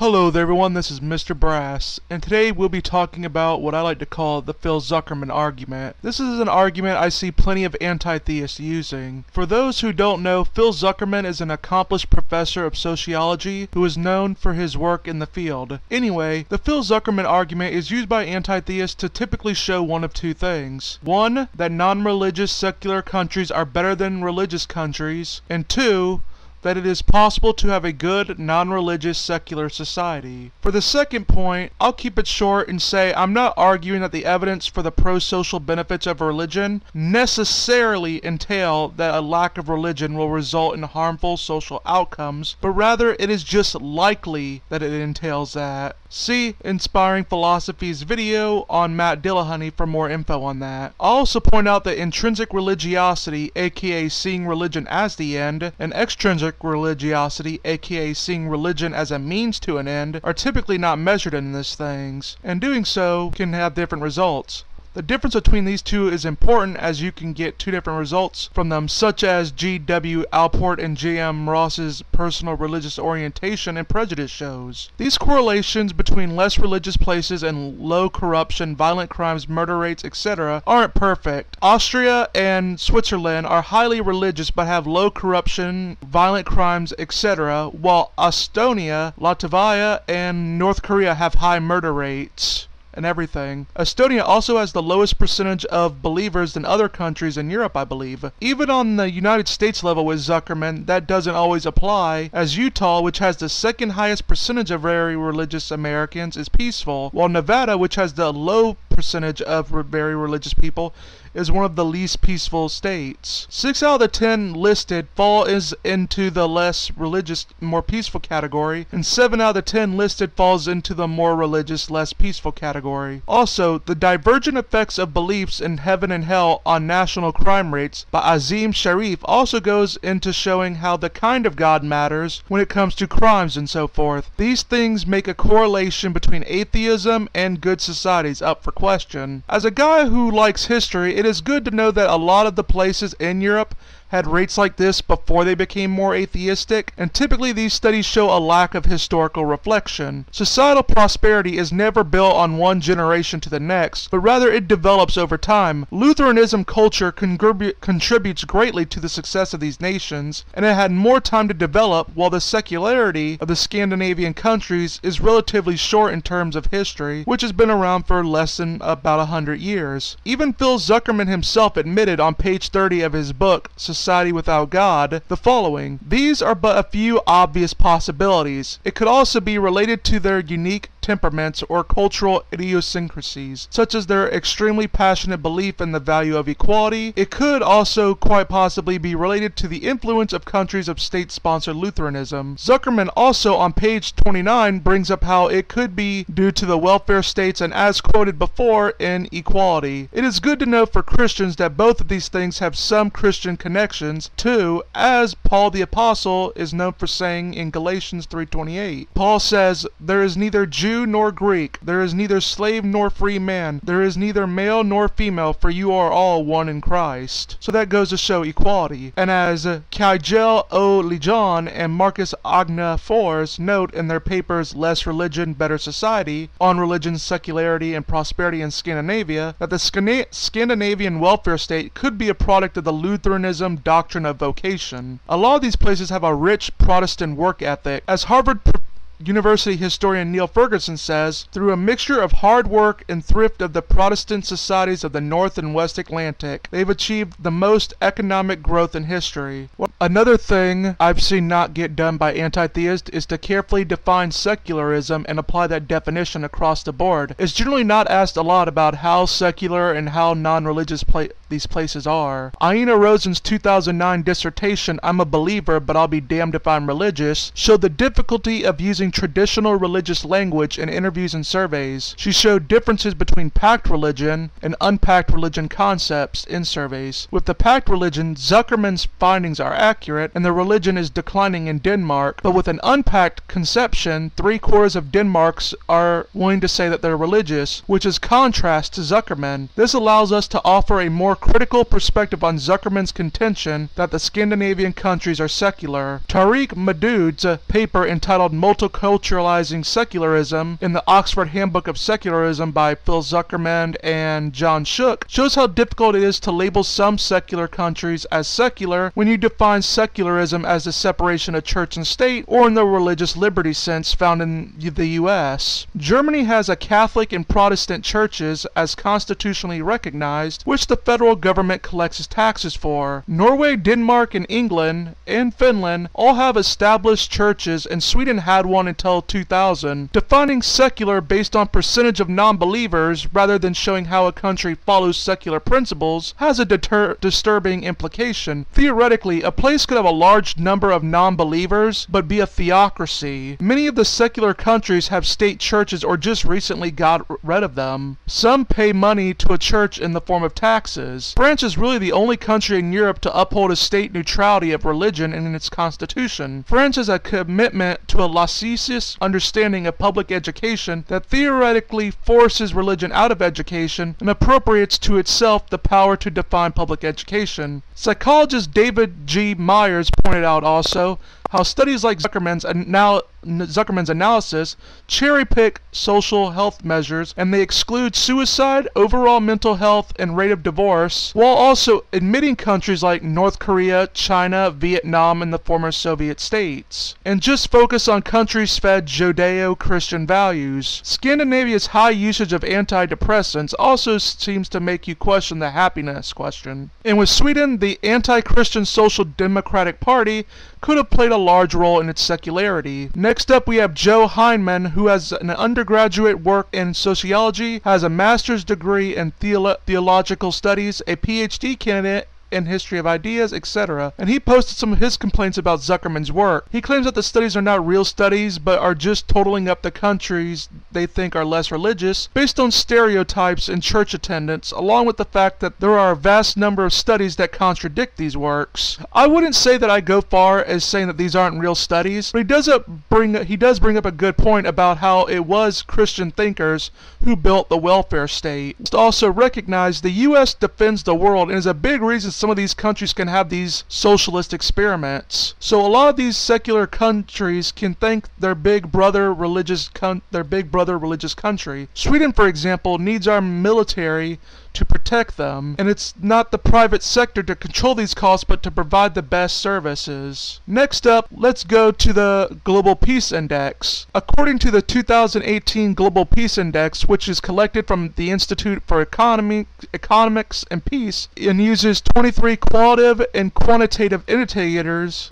Hello there everyone, this is Mr. Brass, and today we'll be talking about what I like to call the Phil Zuckerman argument. This is an argument I see plenty of anti-theists using. For those who don't know, Phil Zuckerman is an accomplished professor of sociology who is known for his work in the field. Anyway, the Phil Zuckerman argument is used by anti-theists to typically show one of two things. One, that non-religious secular countries are better than religious countries, and two, that it is possible to have a good, non-religious secular society. For the second point, I'll keep it short and say I'm not arguing that the evidence for the pro-social benefits of religion necessarily entail that a lack of religion will result in harmful social outcomes, but rather it is just likely that it entails that. See Inspiring Philosophy's video on Matt Dillahunty for more info on that. I'll also point out that intrinsic religiosity, aka seeing religion as the end, and extrinsic religiosity, aka seeing religion as a means to an end, are typically not measured in these things, and doing so can have different results. The difference between these two is important as you can get two different results from them, such as G.W. Alport and J.M. Ross's personal religious orientation and prejudice shows. These correlations between less religious places and low corruption, violent crimes, murder rates, etc. aren't perfect. Austria and Switzerland are highly religious but have low corruption, violent crimes, etc., while Estonia, Latvia, and North Korea have high murder rates and everything. Estonia also has the lowest percentage of believers than other countries in Europe, I believe. Even on the United States level with Zuckerman, that doesn't always apply, as Utah, which has the second highest percentage of very religious Americans, is peaceful, while Nevada, which has the low percentage of very religious people, is one of the least peaceful states. 6 out of the 10 listed fall into the less religious, more peaceful category, and 7 out of the 10 listed falls into the more religious, less peaceful category. Also, the divergent effects of beliefs in heaven and hell on national crime rates by Azim Sharif also goes into showing how the kind of God matters when it comes to crimes and so forth. These things make a correlation between atheism and good societies up for question. As a guy who likes history, it is good to know that a lot of the places in Europe had rates like this before they became more atheistic, and typically these studies show a lack of historical reflection. Societal prosperity is never built on one generation to the next, but rather it develops over time. Lutheranism culture contributes greatly to the success of these nations, and it had more time to develop, while the secularity of the Scandinavian countries is relatively short in terms of history, which has been around for less than about 100 years. Even Phil Zuckerman himself admitted on page 30 of his book, Society Without God, the following: "These are but a few obvious possibilities. It could also be related to their unique temperaments or cultural idiosyncrasies, such as their extremely passionate belief in the value of equality. It could also quite possibly be related to the influence of countries of state-sponsored Lutheranism." Zuckerman also on page 29 brings up how it could be due to the welfare states and, as quoted before, in equality. It is good to know for Christians that both of these things have some Christian connections too, as Paul the Apostle is known for saying in Galatians 3:28. Paul says, "There is neither Jew nor Greek, there is neither slave nor free man, there is neither male nor female, for you are all one in Christ." So that goes to show equality. And as Kygel O. Lejon and Marcus Agnafors note in their papers Less Religion, Better Society, on religion, secularity, and prosperity in Scandinavia, that the Scandinavian welfare state could be a product of the Lutheranism doctrine of vocation. A lot of these places have a rich Protestant work ethic. As Harvard University historian Neil Ferguson says, "Through a mixture of hard work and thrift of the Protestant societies of the North and West Atlantic, they've achieved the most economic growth in history." Another thing I've seen not get done by anti-theists is to carefully define secularism and apply that definition across the board. It's generally not asked a lot about how secular and how non-religious these places are. Aina Rosen's 2009 dissertation, "I'm a Believer, but I'll be damned if I'm religious," showed the difficulty of using traditional religious language in interviews and surveys. She showed differences between packed religion and unpacked religion concepts in surveys. With the packed religion, Zuckerman's findings are accurate, and the religion is declining in Denmark, but with an unpacked conception, 3/4 of Denmarks are willing to say that they're religious, which is contrast to Zuckerman. This allows us to offer a more critical perspective on Zuckerman's contention that the Scandinavian countries are secular. Tariq Madood's paper entitled culturalizing secularism in the Oxford Handbook of Secularism by Phil Zuckerman and John Shook shows how difficult it is to label some secular countries as secular when you define secularism as the separation of church and state, or in the religious liberty sense found in the U.S. Germany has a Catholic and Protestant churches as constitutionally recognized, which the federal government collects its taxes for. Norway, Denmark, and England, and Finland all have established churches, and Sweden had one until 2000. Defining secular based on percentage of non-believers rather than showing how a country follows secular principles has a disturbing implication. Theoretically, a place could have a large number of non-believers but be a theocracy. Many of the secular countries have state churches or just recently got rid of them. Some pay money to a church in the form of taxes. France is really the only country in Europe to uphold a state neutrality of religion in its constitution. France has a commitment to a laicist understanding of public education that theoretically forces religion out of education and appropriates to itself the power to define public education. Psychologist David G. Myers pointed out also how studies like Zuckerman's analysis cherry-pick social health measures, and they exclude suicide, overall mental health, and rate of divorce, while also admitting countries like North Korea, China, Vietnam, and the former Soviet states, and just focus on countries fed Judeo-Christian values. Scandinavia's high usage of antidepressants also seems to make you question the happiness question. And with Sweden, the anti-Christian Social Democratic Party could have played a large role in its secularity. Next up, we have Joe Heinemann, who has an undergraduate work in sociology, has a master's degree in theological studies, a PhD candidate in history of ideas, etc. And he posted some of his complaints about Zuckerman's work. He claims that the studies are not real studies, but are just totaling up the countries they think are less religious, based on stereotypes and church attendance, along with the fact that there are a vast number of studies that contradict these works. I wouldn't say that I go far as saying that these aren't real studies, but he does bring up a good point about how it was Christian thinkers who built the welfare state. It's also recognize the U.S. defends the world and is a big reason some of these countries can have these socialist experiments. So a lot of these secular countries can thank their big brother religious country. Sweden, for example, needs our military to protect them, and it's not the private sector to control these costs but to provide the best services. Next up, let's go to the Global Peace Index. According to the 2018 Global Peace Index, which is collected from the Institute for Economics and Peace and uses 23 qualitative and quantitative indicators,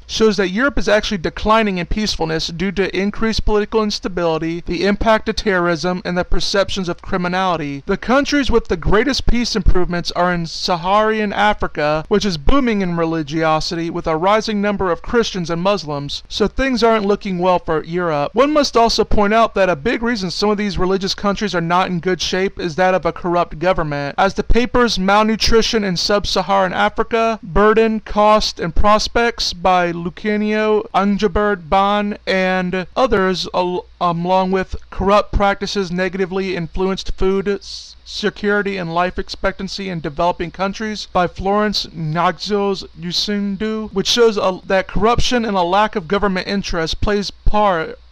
shows that Europe is actually declining in peacefulness due to increased political instability, the impact of terrorism, and the perceptions of criminality. The countries with the greatest peace improvements are in Saharan Africa, which is booming in religiosity with a rising number of Christians and Muslims, so things aren't looking well for Europe. One must also point out that a big reason some of these religious countries are not in good shape is that of a corrupt government. As the papers Malnutrition in Sub-Saharan Africa, Burden, Cost, and Prospects by Luciano Angebert Ban and others, along with corrupt practices negatively influenced food security and life expectancy in developing countries by Florence Nagios Yusindu, which shows that corruption and a lack of government interest plays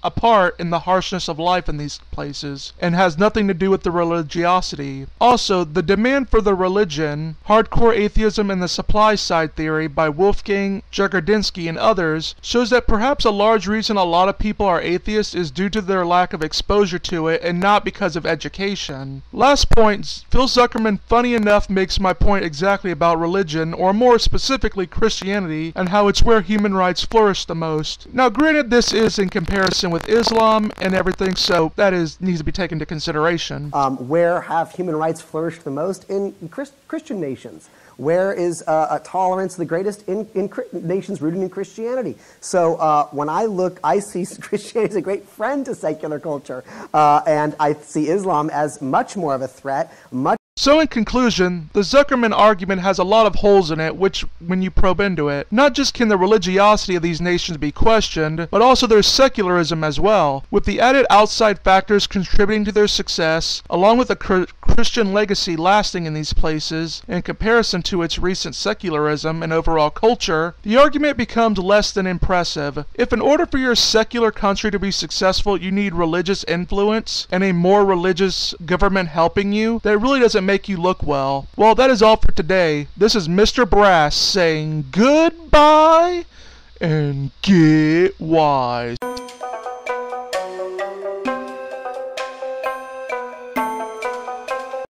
a part in the harshness of life in these places, and has nothing to do with the religiosity. Also, the demand for the religion, hardcore atheism and the supply side theory by Wolfgang Jagodinski and others, shows that perhaps a large reason a lot of people are atheists is due to their lack of exposure to it and not because of education. Last point, Phil Zuckerman funny enough makes my point exactly about religion, or more specifically Christianity, and how it's where human rights flourish the most. Now granted, this is in comparison with Islam and everything, so that needs to be taken into consideration. Where have human rights flourished the most? In Christian nations. Where is tolerance the greatest? In nations rooted in Christianity. So when I see Christianity as a great friend to secular culture, and I see Islam as much more of a threat, much So in conclusion, the Zuckerman argument has a lot of holes in it which, when you probe into it, not just can the religiosity of these nations be questioned, but also their secularism as well, with the added outside factors contributing to their success, along with the Christian legacy lasting in these places, in comparison to its recent secularism and overall culture. The argument becomes less than impressive. If in order for your secular country to be successful you need religious influence and a more religious government helping you, that really doesn't make you look well. Well, that is all for today. This is Mr. Brass saying goodbye and get wise.